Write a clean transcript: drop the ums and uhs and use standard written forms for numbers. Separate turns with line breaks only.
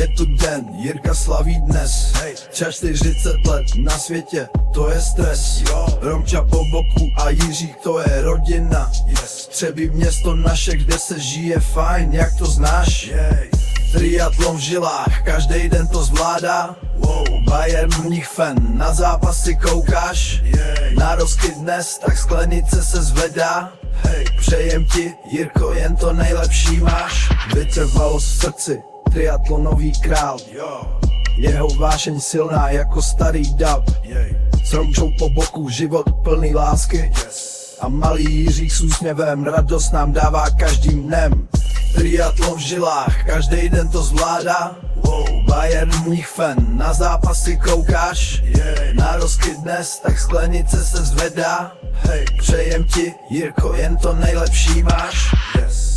Je tu den, Jirka slaví dnes, hej, 40 let na světě, to je stres, jo. Romča po boku a Jiřík, to je rodina, yes. Třebí město naše, kde se žije fajn, jak to znáš, jej. Triatlon v žilách, každý den to zvládá, wow. Bayern Mnichfen, na zápasy koukáš, jej. Na rozkyt dnes, tak sklenice se zvedá, hej. Přejem ti, Jirko, jen to nejlepší máš. Vytrvalost v srdci, triatlonový král, jo. Jeho vášeň silná jako starý dub, jej. S Romčou po boku, život plný lásky, yes. A malý Jiřík s úsměvem radost nám dává každým dnem. Triatlon v žilách, každý den to zvládá, wow. Bayern Mnichfen, na zápasy koukáš, yeah. Na rozkyt dnes, tak sklenice se zvedá, hej. Přejem ti, Jirko, jen to nejlepší máš, yes.